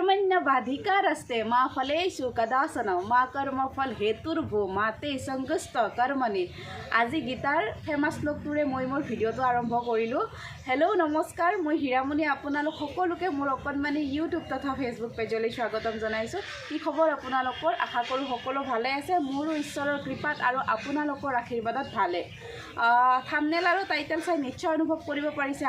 कर्मण्यवाधिकारस्ते मा फलेषु कदाचन मा कर्मफल हेतुर्भो माते संगस्त कर्मणि। আজি গীতাৰ ফেমাছ শ্লোকটোৰে মই মোৰ ভিডিঅ'টো আৰম্ভ কৰিলোঁ। হেল্ল' নমস্কাৰ, মই হীৰামণি আপোনালোক সকলোকে মোৰ অকণমানি ইউটিউব তথা ফেচবুক পেজলৈ স্বাগতম জনাইছোঁ। কি খবৰ আপোনালোকৰ? আশা কৰোঁ সকলো ভালে আছে। মোৰো ঈশ্বৰৰ কৃপাত আৰু আপোনালোকৰ আশীৰ্বাদত ভালে। থাম্বনেইল আৰু টাইটেল চাই নিশ্চয় অনুভৱ কৰিব পাৰিছে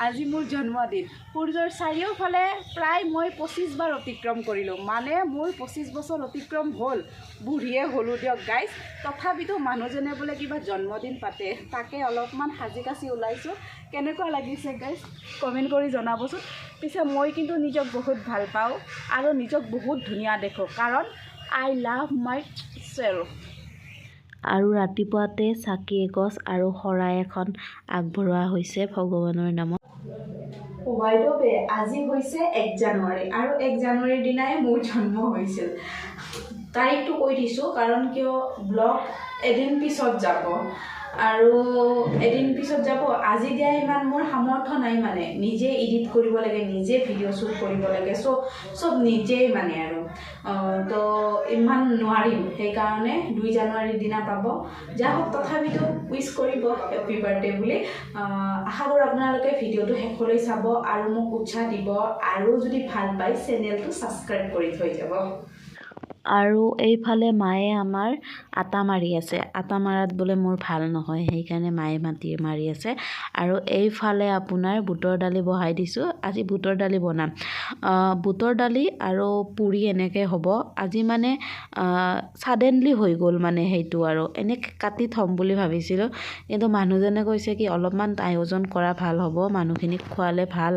আজি মোৰ জন্মদিন। সূৰ্যৰ চাৰিওফালে প্ৰায় মই 25 বাৰ অতিক্ৰম কৰিলোঁ, মানে মোৰ 25 বছৰ অতিক্ৰম হ'ল। বুঢ়ীয়ে হ'লোঁ দিয়ক গাইজ। তথাপিতো মানুহজনে বোলে কিবা জন্মদিন পাতে, তাকে অলপমান সাজি কাচি ওলাইছোঁ। কেনেকুৱা লাগিছে গাইজ কমেণ্ট কৰি জনাবচোন। পিছে মই কিন্তু নিজক বহুত ভাল পাওঁ আৰু নিজক বহুত ধুনীয়া দেখোঁ, কাৰণ আই লাভ মাই চেল্ফ। আৰু ৰাতিপুৱাতে চাকি এগছ আৰু শৰাই এখন আগবঢ়োৱা হৈছে ভগৱানৰ নামত। বাইদেউ আজি হৈছে 1 জানুৱাৰী আৰু 1 জানুৱাৰীৰ দিনাই মোৰ জন্ম হৈছিল। তাৰিখটো কৈ দিছোঁ কাৰণ কিয় ব্লগ এদিন পিছত যাব আজি দিয়া ইমান মোৰ সামৰ্থ্য নাই, মানে নিজে এডিট কৰিব লাগে, নিজে ভিডিঅ' শ্বুট কৰিব লাগে, চব নিজেই মানে আৰু তো ইমান নোৱাৰিম। সেইকাৰণে 2 জানুৱাৰীৰ দিনা পাব। যা হওক তথাপিতো উইচ কৰিব হেপী বাৰ্থডে বুলি। আশা কৰোঁ আপোনালোকে ভিডিঅ'টো শেষলৈ চাব আৰু মোক উৎসাহ দিব, আৰু যদি ভাল পায় চেনেলটো ছাবস্ক্ৰাইব কৰি থৈ যাব। আৰু এইফালে মায়ে আমাৰ আটা মাৰি আছে। আটা মাৰাত বোলে মোৰ ভাল নহয়, সেইকাৰণে মায়ে মাৰি আছে। আৰু এইফালে আপোনাৰ বুটৰ দালি বহাই দিছোঁ। আজি বুটৰ দালি বনাম। বুটৰ দালি আৰু পুৰি এনেকৈ হ'ব। আজি মানে ছাডেনলি হৈ গ'ল মানে সেইটো, আৰু এনেকৈ কাটি থ'ম বুলি ভাবিছিলোঁ, কিন্তু মানুহজনে কৈছে কি অলপমান আয়োজন কৰা ভাল হ'ব, মানুহখিনিক খোৱালে ভাল,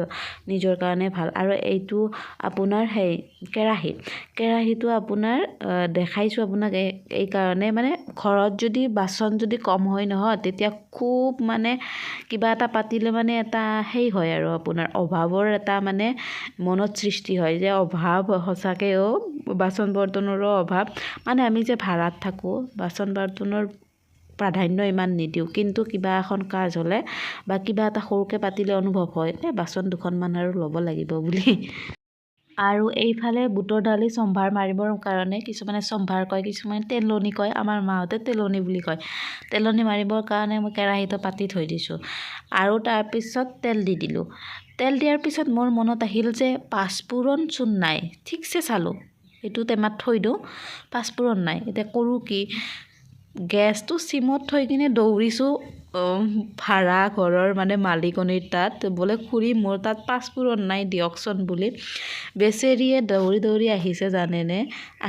নিজৰ কাৰণে ভাল। আৰু এইটো আপোনাৰ কেৰাহীটো আপোনাৰ দেখাইছোঁ আপোনাক এই কাৰণে, মানে ঘৰত যদি বাচন যদি কম হয় নহয়, তেতিয়া খুব মানে কিবা এটা পাতিলে মানে এটা হয় আৰু আপোনাৰ অভাৱৰ এটা মানে মনত সৃষ্টি হয়, যে অভাৱ সঁচাকৈও বাচন বৰ্তনৰো অভাৱ। মানে আমি যে ভাড়াত থাকোঁ, বাচন বৰ্তনৰ প্ৰাধান্য ইমান নিদিওঁ, কিন্তু কিবা এখন কাজ হ'লে বা কিবা এটা সৰুকৈ পাতিলে অনুভৱ হয় বাচন দুখনমান আৰু ল'ব লাগিব বুলি। আৰু এইফালে বুটৰ দালি চম্ভাৰ মাৰিবৰ কাৰণে, কিছুমানে চম্ভাৰ কয়, কিছুমানে তেলনি কয়, আমাৰ মাহঁতে তেলনি বুলি কয়। তেলনি মাৰিবৰ কাৰণে মই কেৰাহীটো পাতি থৈ দিছোঁ আৰু তাৰপিছত তেল দি দিলোঁ। তেল দিয়াৰ পিছত মোৰ মনত আহিল যে পাঁচফোৰণচোন নাই। ঠিকছে চালোঁ, এইটো টেমাত থৈ দিওঁ, পাঁচফোৰণ নাই। এতিয়া কৰোঁ কি, গেছটো চিমত থৈ কিনে দৌৰিছোঁ ভাড়া ঘৰৰ মানে মালিকনীৰ তাত, বোলে খুৰী মোৰ তাত পাঁচফোৰণ নাই দিয়কচোন বুলি। বেচেৰিয়ে দৌৰি আহিছে জানেনে,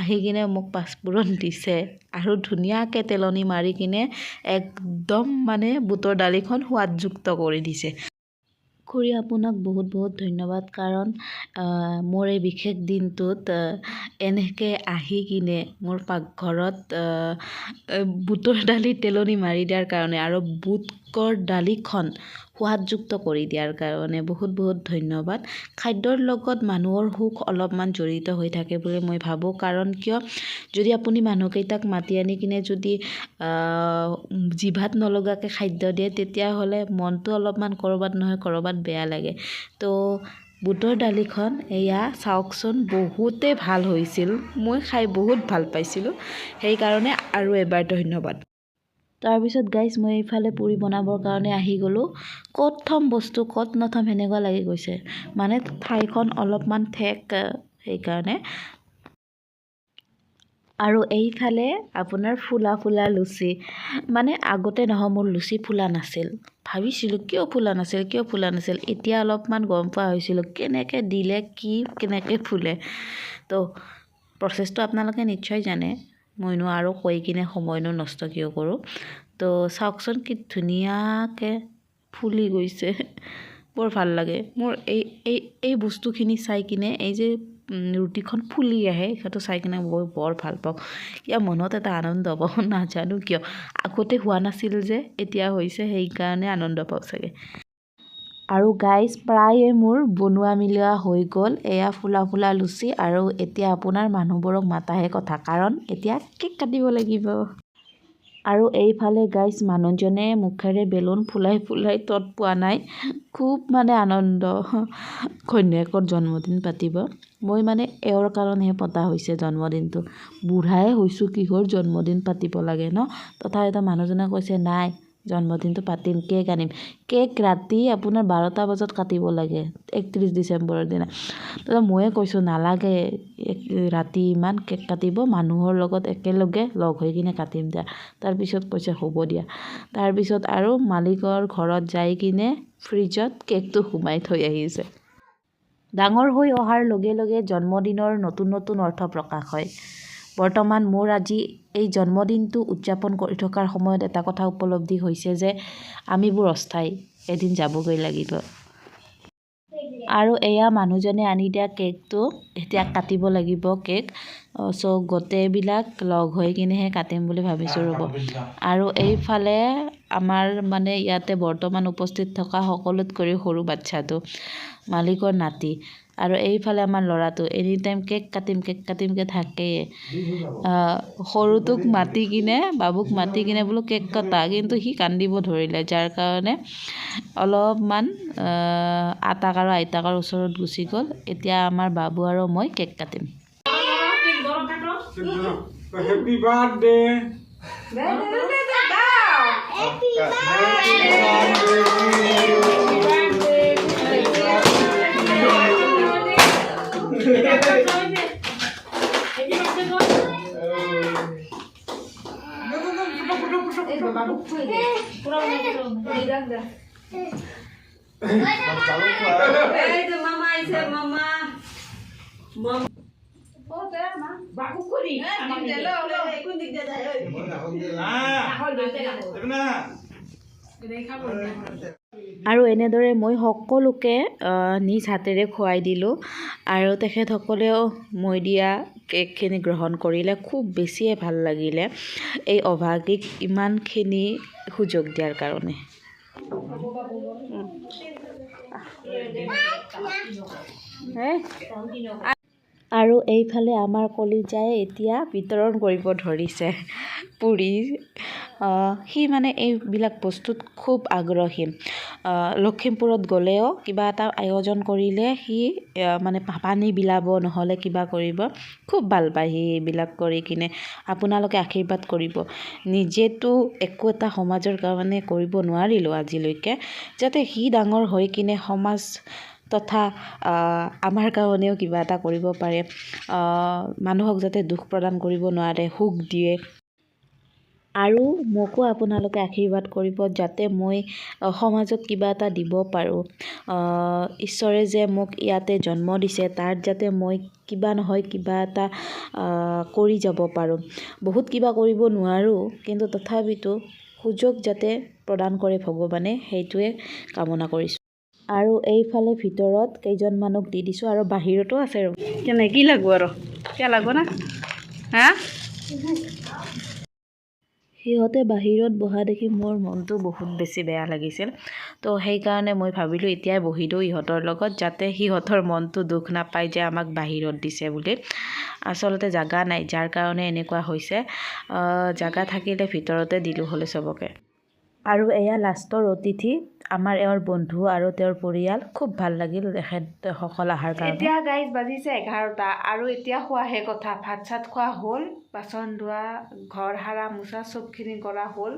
আহি কিনে মোক পাঁচফোৰণ দিছে আৰু ধুনীয়াকৈ তেলনি মাৰি কিনে একদম মানে বুটৰ দালিখন সোৱাদযুক্ত কৰি দিছে। খুৰী আপোনাক বহুত বহুত ধন্যবাদ, কাৰণ মোৰ এই বিশেষ দিনটোত এনেকৈ আহি কিনে মোৰ পাকঘৰত বুটৰ দালি তেলনি মাৰি দিয়াৰ কাৰণে আৰু বুটৰ দালিখন সোৱাদযুক্ত কৰি দিয়াৰ কাৰণে বহুত বহুত ধন্যবাদ। খাদ্যৰ লগত মানুহৰ সুখ অলপমান জড়িত হৈ থাকে বুলি মই ভাবোঁ, কাৰণ কিয়, যদি আপুনি মানুহকেইটাক মাতি আনি কিনে যদি জিভাত নলগাকৈ খাদ্য দিয়ে, তেতিয়াহ'লে মনটো অলপমান ক'ৰবাত নহয় ক'ৰবাত বেয়া লাগে। তো বুটৰ দালিখন এয়া চাওকচোন, বহুতেই ভাল হৈছিল। মই খাই বহুত ভাল পাইছিলোঁ, সেইকাৰণে আৰু এবাৰ ধন্যবাদ। তাৰপিছত গাইজ মই এইফালে পুৰি বনাবৰ কাৰণে আহি গ'লোঁ। ক'ত থ'ম বস্তু, ক'ত নথ'ম সেনেকুৱা লাগি গৈছে, মানে ঠাইখন অলপমান ঠেক, সেইকাৰণে। আৰু এইফালে আপোনাৰ ফুলা লুচি, মানে আগতে নহয় মোৰ লুচি ফুলা নাছিল। ভাবিছিলোঁ কিয় ফুলা নাছিল, এতিয়া অলপমান গম পোৱা হৈছিলোঁ কেনেকৈ দিলে কেনেকৈ ফুলে। তো প্ৰচেছটো আপোনালোকে নিশ্চয় জানে, মইনো আৰু কৈ কিনে সময়নো নষ্ট কিয় কৰোঁ। তো চাওকচোন কি ধুনীয়াকৈ ফুলি গৈছে, বৰ ভাল লাগে মোৰ এই বস্তুখিনি চাই কিনে। এই যে ৰুটিখন ফুলি আহে, সেইটো চাই কিনে মই বৰ ভাল পাওঁ। কিয় মনত এটা আনন্দ পাওঁ, নাজানো কিয়। আগতে হোৱা নাছিল যে, এতিয়া হৈছে, সেইকাৰণে আনন্দ পাওঁ চাগে। আৰু গাইজ প্ৰায়ে মোৰ বনোৱা মিলোৱা হৈ গ'ল। এয়া ফুলা লুচি, আৰু এতিয়া আপোনাৰ মানুহবোৰক মাতাহে কথা, কাৰণ এতিয়া কেক কাটিব লাগিব। আৰু এইফালে গাইজ মানুহজনে মুখেৰে বেলুন ফুলাই ফুলাই তত পোৱা নাই খুব মানে আনন্দ ঘৈণীয়েকৰ জন্মদিন পাতিব মই মানে এওঁৰ কাৰণেহে পতা হৈছে জন্মদিনটো বুঢ়াই হৈছোঁ কিহৰ জন্মদিন পাতিব লাগে ন তথাপিতো মানুহজনে কৈছে নাই জন্মদিনটো পাতিম কেক আনিম কেক ৰাতি আপোনাৰ 12টা বজাত কাটিব লাগে 31 ডিচেম্বৰৰ দিনা তো ময়ে কৈছোঁ নালাগে ৰাতি ইমান কেক কাটিব মানুহৰ লগত একেলগে লগ হৈ কিনে কাটিম দিয়া তাৰপিছত কৈছে হ'ব দিয়া তাৰপিছত আৰু মালিকৰ ঘৰত যাই কিনে ফ্ৰিজত কেকটো সোমাই থৈ আহিছে ডাঙৰ হৈ অহাৰ লগে লগে জন্মদিনৰ নতুন নতুন অৰ্থ প্ৰকাশ হয় বৰ্তমান মোৰ আজি এই জন্মদিনটো উদযাপন কৰি থকাৰ সময়ত এটা কথা উপলব্ধি হৈছে যে আমিবোৰ অস্থায়ী এদিন যাবগৈ লাগিব আৰু এয়া মানুহজনে আনি দিয়া কেকটো এতিয়া কাটিব লাগিব কেক চ' গোটেইবিলাক লগ হৈ কিনেহে কাটিম বুলি ভাবিছোঁ ৰ'ব আৰু এইফালে আমাৰ মানে ইয়াতে বৰ্তমান উপস্থিত থকা সকলোতকৈ সৰু বাচ্চাটো মালিকৰ নাতি আৰু এইফালে আমাৰ ল'ৰাটো এনি টাইম কেক কাটিমকৈ থাকেই সৰুটোক মাতি কিনে বাবুক মাতি কিনে বোলো কেক কটা কিন্তু সি কান্দিব ধৰিলে যাৰ কাৰণে অলপমান আটাক আৰু আইতাকৰ ওচৰত গুচি গ'ল এতিয়া আমাৰ বাবু আৰু মই কেক কাটিম Happy birthday. আৰু এনেদৰে মই সকলোকে নিজ হাতেৰে খুৱাই দিলোঁ আৰু তেখেতসকলেও মই দিয়া কেকখিনি গ্ৰহণ কৰিলে খুব বেছিয়ে ভাল লাগিলে এই অভাগীক ইমানখিনি সুযোগ দিয়াৰ কাৰণে আৰু এইফালে আমাৰ কলিজাই এতিয়া বিতৰণ কৰিব ধৰিছে পুৰি সি মানে এইবিলাক বস্তুত খুব আগ্ৰহী লখিমপুৰত গ'লেও কিবা এটা আয়োজন কৰিলে সি মানে পানী বিলাব নহ'লে কিবা কৰিব খুব ভাল পায় সি এইবিলাক কৰি কিনে আপোনালোকে আশীৰ্বাদ কৰিব নিজেতো একো এটা সমাজৰ কাৰণে কৰিব নোৱাৰিলোঁ আজিলৈকে যাতে সি ডাঙৰ হৈ কিনে সমাজ তথা আমাৰ কাৰণেও কিবা এটা কৰিব পাৰে মানুহক যাতে দুখ প্ৰদান কৰিব নোৱাৰে সুখ দিয়ে আৰু মোকো আপোনালোকে আশীৰ্বাদ কৰিব যাতে মই সমাজত কিবা এটা দিব পাৰোঁ ঈশ্বৰে যে মোক ইয়াতে জন্ম দিছে তাত যাতে মই কিবা নহয় কিবা এটা কৰি যাব পাৰোঁ বহুত কিবা কৰিব নোৱাৰোঁ কিন্তু তথাপিতো সুযোগ যাতে প্ৰদান কৰে ভগৱানে সেইটোৱে কামনা কৰিছোঁ আৰু এইফালে ভিতৰত কেইজনমানক দি দিছোঁ আৰু বাহিৰতো আছে কেনে কি লাগব আৰু কিয় লাগব না হা সিহঁতে বাহিৰত বহা দেখি মোৰ মনটো বহুত বেছি বেয়া লাগিছিল তো সেইকাৰণে মই ভাবিলোঁ এতিয়াই বহি দিওঁ ইহঁতৰ লগত যাতে সিহঁতৰ মনটো দুখ নাপায় যে আমাক বাহিৰত দিছে বুলি আচলতে জাগা নাই যাৰ কাৰণে এনেকুৱা হৈছে জাগা থাকিলে ভিতৰতে দিলোঁ হ'লে চবকে আৰু এয়া লাষ্টৰ অতিথি আমাৰ এওঁৰ বন্ধু আৰু তেওঁৰ পৰিয়াল খুব ভাল লাগিল তেখেতসকল অহাৰ কাৰণে এতিয়া গাইজ বাজিছে 11টা আৰু এতিয়া খোৱাহে কথা ভাত চাত খোৱা হ'ল বাচন ধোৱা ঘৰ সাৰা মোচা চবখিনি কৰা হ'ল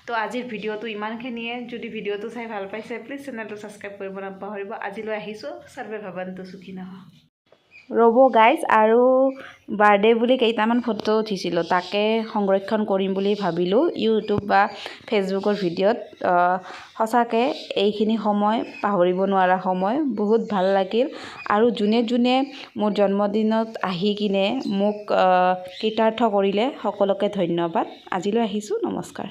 তো আজিৰ ভিডিঅ'টো ইমানখিনিয়ে যদি ভিডিঅ'টো চাই ভাল পাইছে প্লিজ চেনেলটো ছাবস্ক্ৰাইব কৰিব নাপাহৰিব আজিলৈ আহিছোঁ সৰ্বে ভৱন্তু সুখিনঃ ৰ'ব গাইজ আৰু বাৰ্থডে বুলি কেইটামান ফটো উঠিছিলোঁ তাকে সংৰক্ষণ কৰিম বুলি ভাবিলোঁ ইউটিউব বা ফেচবুকৰ ভিডিঅ'ত সঁচাকৈ এইখিনি সময় পাহৰিব নোৱাৰা সময় বহুত ভাল লাগিল আৰু যোনে যোনে মোৰ জন্মদিনত আহি কিনে মোক কৃতাৰ্থ কৰিলে সকলোকে ধন্যবাদ আজিলৈ আহিছোঁ নমস্কাৰ